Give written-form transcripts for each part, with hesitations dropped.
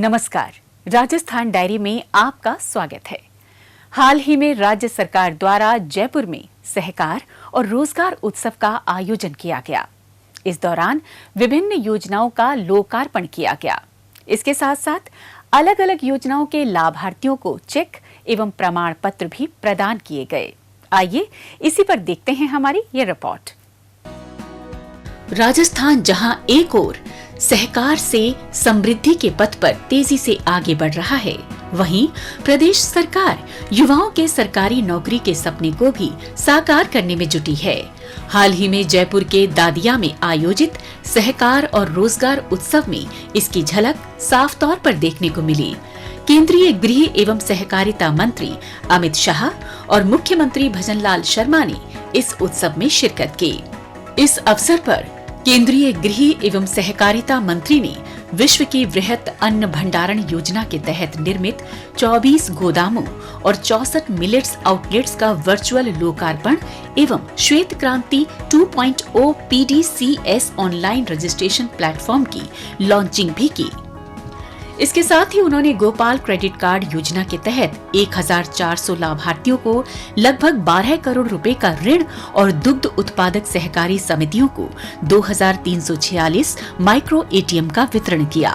नमस्कार, राजस्थान डायरी में आपका स्वागत है। हाल ही में राज्य सरकार द्वारा जयपुर में सहकार और रोजगार उत्सव का आयोजन किया गया। इस दौरान विभिन्न योजनाओं का लोकार्पण किया गया। इसके साथ साथ अलग अलग योजनाओं के लाभार्थियों को चेक एवं प्रमाण पत्र भी प्रदान किए गए। आइए इसी पर देखते हैं हमारी ये रिपोर्ट। राजस्थान जहां एक ओर सहकार से समृद्धि के पथ पर तेजी से आगे बढ़ रहा है, वहीं प्रदेश सरकार युवाओं के सरकारी नौकरी के सपने को भी साकार करने में जुटी है। हाल ही में जयपुर के दादिया में आयोजित सहकार और रोजगार उत्सव में इसकी झलक साफ तौर पर देखने को मिली। केंद्रीय गृह एवं सहकारिता मंत्री अमित शाह और मुख्यमंत्री भजनलाल शर्मा ने इस उत्सव में शिरकत की। इस अवसर पर केंद्रीय गृह एवं सहकारिता मंत्री ने विश्व की वृहत अन्न भंडारण योजना के तहत निर्मित 24 गोदामों और 64 मिलेट्स आउटलेट्स का वर्चुअल लोकार्पण एवं श्वेत क्रांति 2.0 PDCS ऑनलाइन रजिस्ट्रेशन प्लेटफॉर्म की लॉन्चिंग भी की। इसके साथ ही उन्होंने गोपाल क्रेडिट कार्ड योजना के तहत 1400 लाभार्थियों को लगभग 12 करोड़ रुपए का ऋण और दुग्ध उत्पादक सहकारी समितियों को 2346 माइक्रो ATM का वितरण किया।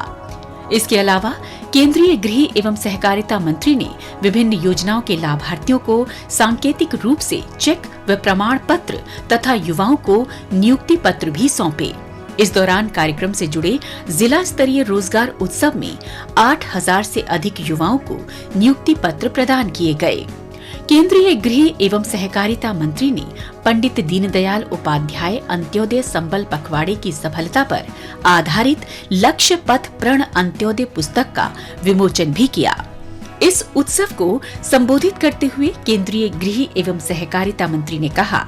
इसके अलावा केंद्रीय गृह एवं सहकारिता मंत्री ने विभिन्न योजनाओं के लाभार्थियों को सांकेतिक रूप से चेक व प्रमाण पत्र तथा युवाओं को नियुक्ति पत्र भी सौंपे। इस दौरान कार्यक्रम से जुड़े जिला स्तरीय रोजगार उत्सव में 8000 से अधिक युवाओं को नियुक्ति पत्र प्रदान किए गए। केंद्रीय गृह एवं सहकारिता मंत्री ने पंडित दीनदयाल उपाध्याय अंत्योदय संबल पखवाड़े की सफलता पर आधारित लक्ष्य पथ प्रण अंत्योदय पुस्तक का विमोचन भी किया। इस उत्सव को संबोधित करते हुए केंद्रीय गृह एवं सहकारिता मंत्री ने कहा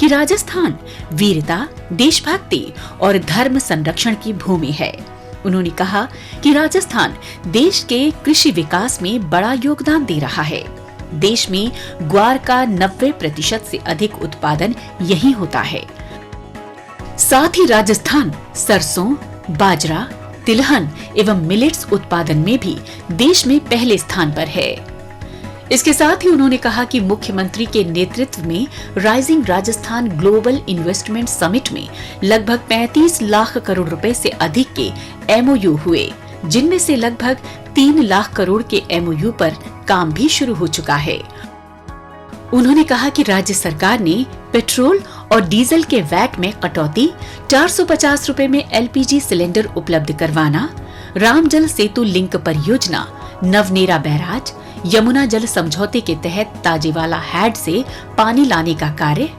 कि राजस्थान वीरता, देशभक्ति और धर्म संरक्षण की भूमि है। उन्होंने कहा कि राजस्थान देश के कृषि विकास में बड़ा योगदान दे रहा है। देश में ग्वार का 90% से अधिक उत्पादन यहीं होता है। साथ ही राजस्थान सरसों, बाजरा, तिलहन एवं मिलेट्स उत्पादन में भी देश में पहले स्थान पर है। इसके साथ ही उन्होंने कहा कि मुख्यमंत्री के नेतृत्व में rising Rajasthan global investment summit में लगभग 35 लाख करोड़ रुपए से अधिक के MOU हुए, जिनमें से लगभग 3 लाख करोड़ के MOU पर काम भी शुरू हो चुका है। उन्होंने कहा कि राज्य सरकार ने पेट्रोल और डीजल के वैट में कटौती, 450 रुपए में LPG सिलेंडर उपलब्ध करवाना, राम जल सेतु लिंक परियोजना, नवनेरा बैराज, यमुना जल समझौते के तहत ताजेवाला हैड से पानी लाने का कार्य,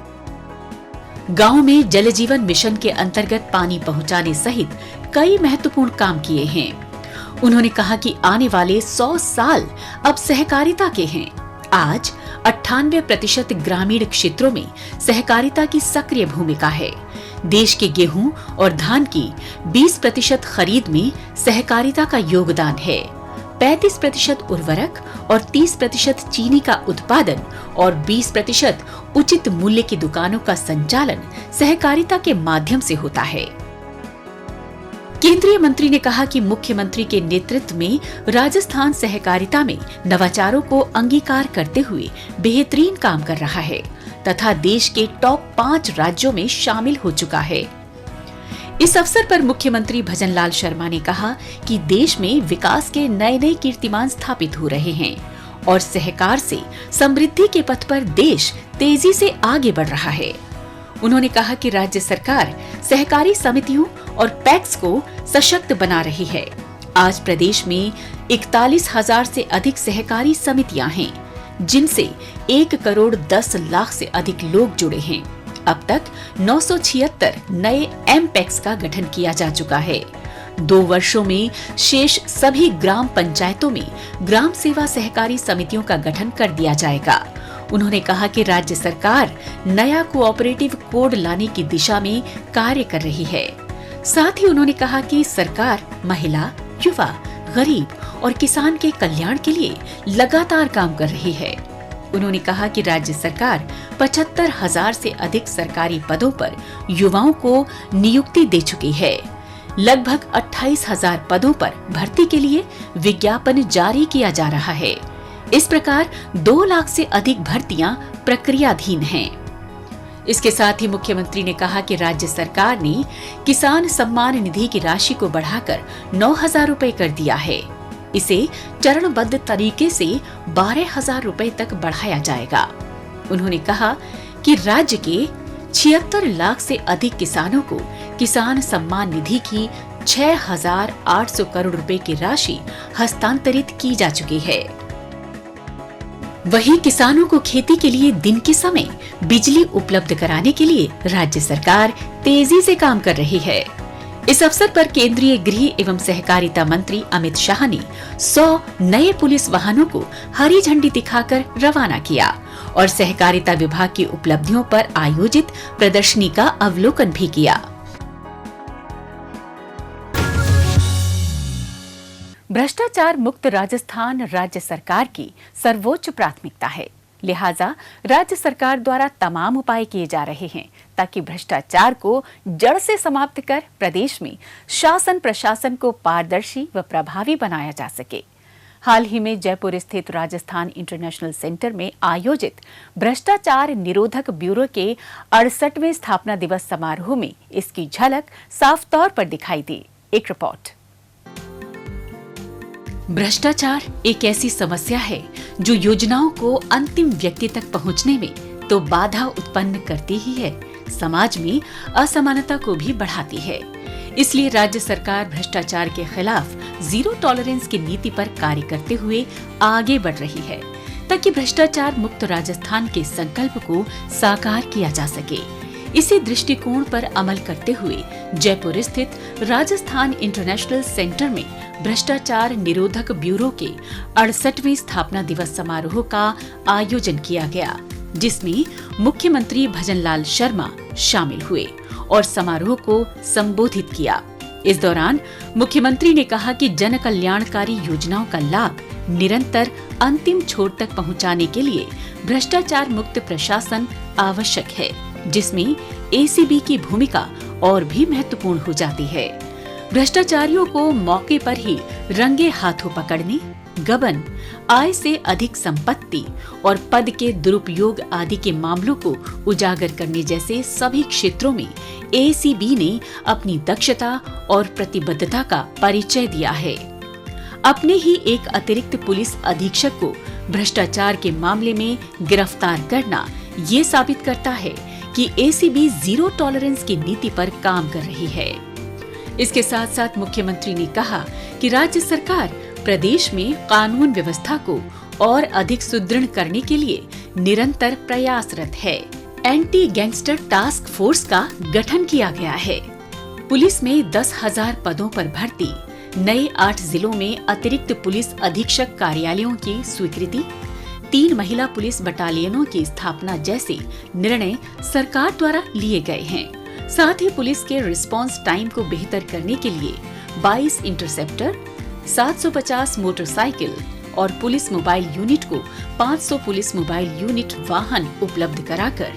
गांव में जल जीवन मिशन के अंतर्गत पानी पहुंचाने सहित कई महत्वपूर्ण काम किए हैं। उन्होंने कहा कि आने वाले 100 साल अब सहकारिता के हैं। आज 98% ग्रामीण क्षेत्रों में सहकारिता की सक्रिय भूमिका है। देश के गेहूं और धान की 20% खरीद में सहकारिता का योगदान है। 35% उर्वरक और 30% चीनी का उत्पादन और 20% उचित मूल्य की दुकानों का संचालन सहकारिता के माध्यम से होता है। केंद्रीय मंत्री ने कहा कि मुख्यमंत्री के नेतृत्व में राजस्थान सहकारिता में नवाचारों को अंगीकार करते हुए बेहतरीन काम कर रहा है तथा देश के टॉप 5 राज्यों में शामिल हो चुका है। इस अवसर पर मुख्यमंत्री भजनलाल शर्मा ने कहा कि देश में विकास के नए कीर्तिमान स्थापित हो रहे हैं और सहकार से समृद्धि के पथ पर देश तेजी से आगे बढ़ रहा है। उन्होंने कहा कि राज्य सरकार सहकारी समितियों और पैक्स को सशक्त बना रही है। आज प्रदेश में 41,000 से अधिक सहकारी समितियां हैं, जिनसे 1 करोड़ 10 लाख से अधिक लोग जुड़े हैं। अब तक 976 नए MPECs का गठन किया जा चुका है। 2 वर्षों में शेष सभी ग्राम पंचायतों में ग्राम सेवा सहकारी समितियों का गठन कर दिया जाएगा। उन्होंने कहा कि राज्य सरकार नया कोऑपरेटिव कोड लाने की दिशा में कार्य कर रही है। साथ ही उन्होंने कहा कि सरकार महिला, युवा, गरीब और किसान के कल्याण के लिए लगातार काम कर रही है। उन्होंने कहा कि राज्य सरकार 75,000 से अधिक सरकारी पदों पर युवाओं को नियुक्ति दे चुकी है। लगभग 28,000 पदों पर भर्ती के लिए विज्ञापन जारी किया जा रहा है। इस प्रकार 2 लाख से अधिक भर्तियां प्रक्रियाधीन हैं। इसके साथ ही मुख्यमंत्री ने कहा कि राज्य सरकार ने किसान सम्मान निधि की राशि को बढ़ाकर 9,000 रुपए कर दिया है। इसे चरणबद्ध तरीके से 12,000 रुपए तक बढ़ाया जाएगा। उन्होंने कहा कि राज्य के 76 लाख से अधिक किसानों को किसान सम्मान निधि की 6,800 करोड़ रुपए की राशि हस्तांतरित की जा चुकी है। वहीं किसानों को खेती के लिए दिन के समय बिजली उपलब्ध कराने के लिए राज्य सरकार तेजी से काम कर रही है। इस अवसर पर केंद्रीय गृह एवं सहकारिता मंत्री अमित शाह ने 100 नए पुलिस वाहनों को हरी झंडी दिखाकर रवाना किया और सहकारिता विभाग की उपलब्धियों पर आयोजित प्रदर्शनी का अवलोकन भी किया। भ्रष्टाचार मुक्त राजस्थान राज्य सरकार की सर्वोच्च प्राथमिकता है। लिहाजा राज्य सरकार द्वारा तमाम उपाय किए जा रहे हैं ताकि भ्रष्टाचार को जड़ से समाप्त कर प्रदेश में शासन प्रशासन को पारदर्शी व प्रभावी बनाया जा सके। हाल ही में जयपुर स्थित राजस्थान इंटरनेशनल सेंटर में आयोजित भ्रष्टाचार निरोधक ब्यूरो के 68वें स्थापना दिवस समारोह में इसकी झलक साफ तौर पर दिखाई दी। एक रिपोर्ट। भ्रष्टाचार एक ऐसी समस्या है जो योजनाओं को अंतिम व्यक्ति तक पहुंचने में तो बाधा उत्पन्न करती ही है, समाज में असमानता को भी बढ़ाती है। इसलिए राज्य सरकार भ्रष्टाचार के खिलाफ जीरो टॉलरेंस की नीति पर कार्य करते हुए आगे बढ़ रही है ताकि भ्रष्टाचार मुक्त राजस्थान के संकल्प को साकार किया जा सके। इसी दृष्टिकोण पर अमल करते हुए जयपुर स्थित राजस्थान इंटरनेशनल सेंटर में भ्रष्टाचार निरोधक ब्यूरो के 68वें स्थापना दिवस समारोह का आयोजन किया गया, जिसमें मुख्यमंत्री भजनलाल शर्मा शामिल हुए और समारोह को संबोधित किया। इस दौरान मुख्यमंत्री ने कहा कि जन कल्याणकारी योजनाओं का लाभ निरंतर अंतिम छोर तक पहुंचाने के लिए भ्रष्टाचार मुक्त प्रशासन आवश्यक है, जिसमें एसीबी की भूमिका और भी महत्वपूर्ण हो जाती है। भ्रष्टाचारियों को मौके पर ही रंगे हाथों पकड़ने, गबन, आय से अधिक संपत्ति और पद के दुरुपयोग आदि के मामलों को उजागर करने जैसे सभी क्षेत्रों में एसीबी ने अपनी दक्षता और प्रतिबद्धता का परिचय दिया है। अपने ही एक अतिरिक्त पुलिस अधीक्षक को भ्रष्टाचार के मामले में गिरफ्तार करना ये साबित करता है कि एसीबी जीरो टॉलरेंस की नीति पर काम कर रही है। इसके साथ साथ मुख्यमंत्री ने कहा कि राज्य सरकार प्रदेश में कानून व्यवस्था को और अधिक सुदृढ़ करने के लिए निरंतर प्रयासरत है। एंटी गैंगस्टर टास्क फोर्स का गठन किया गया है। पुलिस में 10,000 पदों पर भर्ती, नए 8 जिलों में अतिरिक्त पुलिस अधीक्षक कार्यालयों की स्वीकृति, 3 महिला पुलिस बटालियनों की स्थापना जैसे निर्णय सरकार द्वारा लिए गए हैं। साथ ही पुलिस के रिस्पांस टाइम को बेहतर करने के लिए 22 इंटरसेप्टर, 750 मोटरसाइकिल और पुलिस मोबाइल यूनिट को 500 पुलिस मोबाइल यूनिट वाहन उपलब्ध कराकर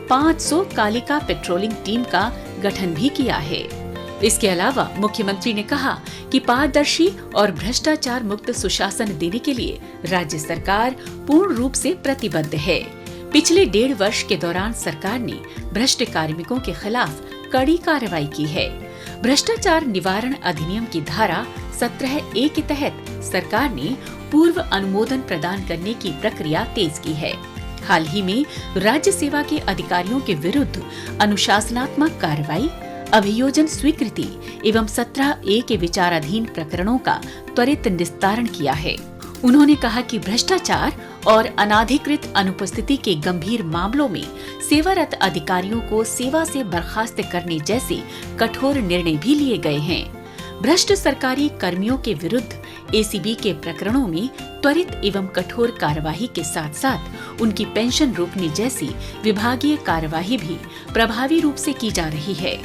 500 कालिका पेट्रोलिंग टीम का गठन भी किया है। इसके अलावा मुख्यमंत्री ने कहा कि पारदर्शी और भ्रष्टाचार मुक्त सुशासन देने के लिए राज्य सरकार पूर्ण रूप से प्रतिबद्ध है। पिछले 1.5 वर्ष के दौरान सरकार ने भ्रष्ट कार्मिकों के खिलाफ कड़ी कार्रवाई की है। भ्रष्टाचार निवारण अधिनियम की धारा 17A के तहत सरकार ने पूर्व अनुमोदन प्रदान करने की प्रक्रिया तेज की है। हाल ही में राज्य सेवा के अधिकारियों के विरुद्ध अनुशासनात्मक कार्रवाई, अभियोजन स्वीकृति एवं 17A के विचाराधीन प्रकरणों का त्वरित निस्तारण किया है। उन्होंने कहा कि भ्रष्टाचार और अनाधिकृत अनुपस्थिति के गंभीर मामलों में सेवारत अधिकारियों को सेवा से बर्खास्त करने जैसे कठोर निर्णय भी लिए गए हैं। भ्रष्ट सरकारी कर्मियों के विरुद्ध एसीबी के प्रकरणों में त्वरित एवं कठोर कार्यवाही के साथ साथ उनकी पेंशन रोकने जैसी विभागीय कार्यवाही भी प्रभावी रूप से की जा रही है।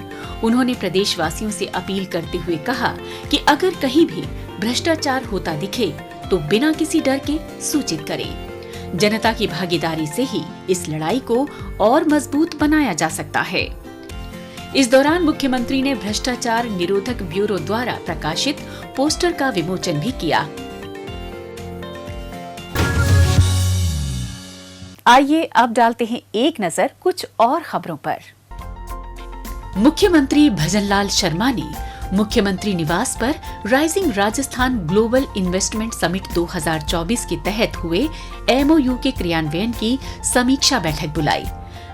उन्होंने प्रदेशवासियों से अपील करते हुए कहा कि अगर कहीं भी भ्रष्टाचार होता दिखे तो बिना किसी डर के सूचित करें। जनता की भागीदारी से ही इस लड़ाई को और मजबूत बनाया जा सकता है। इस दौरान मुख्यमंत्री ने भ्रष्टाचार निरोधक ब्यूरो द्वारा प्रकाशित पोस्टर का विमोचन भी किया। आइए अब डालते हैं एक नजर कुछ और खबरों पर। मुख्यमंत्री भजनलाल शर्मा ने मुख्यमंत्री निवास पर rising Rajasthan global investment summit 2024 के तहत हुए MOU के क्रियान्वयन की समीक्षा बैठक बुलाई।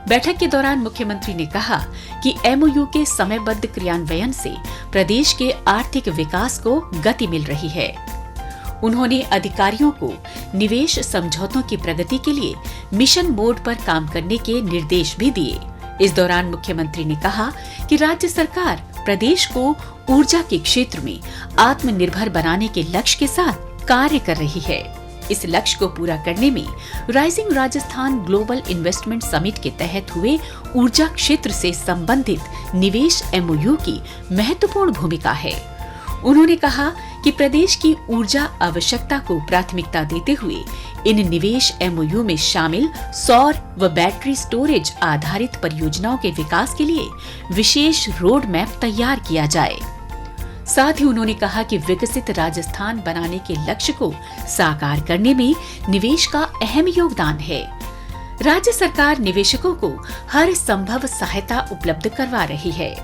बैठक के दौरान मुख्यमंत्री ने कहा कि MOU के समयबद्ध क्रियान्वयन से प्रदेश के आर्थिक विकास को गति मिल रही है। उन्होंने अधिकारियों को निवेश समझौतों की प्रगति के लिए मिशन मोड पर काम करने के निर्देश भी दिए। इस दौरान मुख्यमंत्री ने कहा कि राज्य सरकार प्रदेश को ऊर्जा के क्षेत्र में आत्मनिर्भर बनाने के लक्ष्य के साथ कार्य कर रही है। इस लक्ष्य को पूरा करने में rising Rajasthan global investment summit के तहत हुए ऊर्जा क्षेत्र से संबंधित निवेश MOU की महत्वपूर्ण भूमिका है। उन्होंने कहा कि प्रदेश की ऊर्जा आवश्यकता को प्राथमिकता देते हुए इन निवेश MOU में शामिल सौर व बैटरी स्टोरेज आधारित परियोजनाओं के विकास के लिए विशेष रोड मैप तैयार किया जाए। साथ ही उन्होंने कहा कि विकसित राजस्थान बनाने के लक्ष्य को साकार करने में निवेश का अहम योगदान है। राज्य सरकार निवेशकों को हर संभव सहायता उपलब्ध करवा रही है।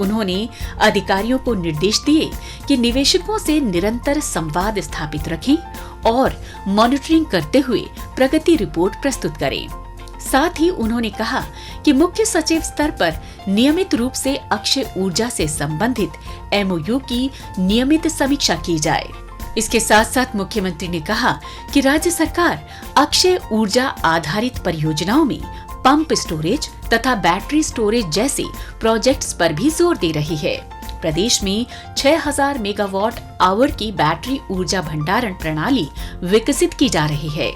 उन्होंने अधिकारियों को निर्देश दिए कि निवेशकों से निरंतर संवाद स्थापित रखें और मॉनिटरिंग करते हुए प्रगति रिपोर्ट प्रस्तुत करें। साथ ही उन्होंने कहा कि मुख्य सचिव स्तर पर नियमित रूप से अक्षय ऊर्जा से संबंधित MOU की नियमित समीक्षा की जाए। इसके साथ साथ मुख्यमंत्री ने कहा कि राज्य सरकार अक्षय ऊर्जा आधारित परियोजनाओं में पंप स्टोरेज तथा बैटरी स्टोरेज जैसे प्रोजेक्ट्स पर भी जोर दे रही है। प्रदेश में 6000 मेगावाट आवर की बैटरी ऊर्जा भंडारण प्रणाली विकसित की जा रही है।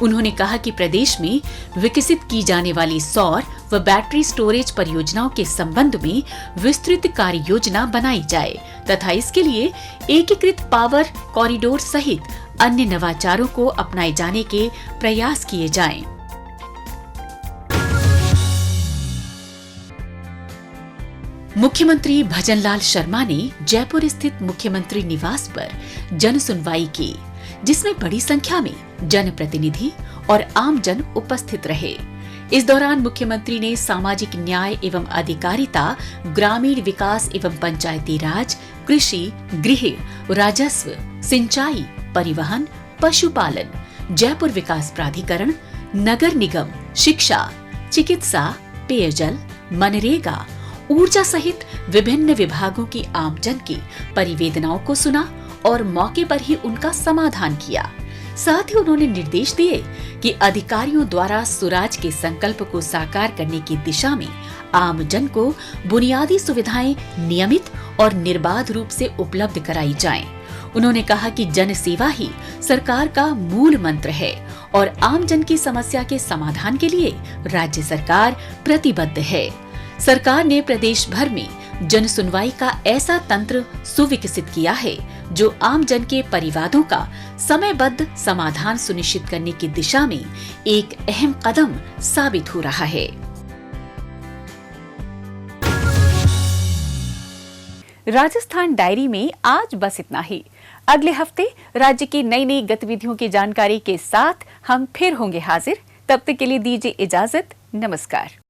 उन्होंने कहा कि प्रदेश में विकसित की जाने वाली सौर व बैटरी स्टोरेज परियोजनाओं के संबंध में विस्तृत कार्य योजना बनाई जाए तथा इसके लिए एकीकृत पावर कॉरिडोर सहित अन्य नवाचारों को अपनाए जाने के प्रयास किए जाएं। मुख्यमंत्री भजनलाल शर्मा ने जयपुर स्थित मुख्यमंत्री निवास पर जन सुनवाई की, जिसमें बड़ी संख्या में जनप्रतिनिधि और आमजन उपस्थित रहे। इस दौरान मुख्यमंत्री ने सामाजिक न्याय एवं अधिकारिता, ग्रामीण विकास एवं पंचायती राज, कृषि, गृह, राजस्व, सिंचाई, परिवहन, पशुपालन, जयपुर विकास प्राधिकरण, नगर निगम, शिक्षा, चिकित्सा, पेयजल, मनरेगा, ऊर्जा सहित विभिन्न विभागों की आमजन की परिवेदनाओं को सुना और मौके पर ही उनका समाधान किया। साथ ही उन्होंने निर्देश दिए कि अधिकारियों द्वारा सुराज के संकल्प को साकार करने की दिशा में आमजन को बुनियादी सुविधाएं नियमित और निर्बाध रूप से उपलब्ध कराई जाएं। उन्होंने कहा कि जन सेवा ही सरकार का मूल मंत्र है और आमजन की समस्या के समाधान के लिए राज्य सरकार प्रतिबद्ध है। सरकार ने प्रदेश भर में जन सुनवाई का ऐसा तंत्र सुविकसित किया है जो आम जन के परिवादों का समयबद्ध समाधान सुनिश्चित करने की दिशा में एक अहम कदम साबित हो रहा है। राजस्थान डायरी में आज बस इतना ही। अगले हफ्ते राज्य की नई नई गतिविधियों की जानकारी के साथ हम फिर होंगे हाजिर। तब तक के लिए दीजिए इजाजत। नमस्कार।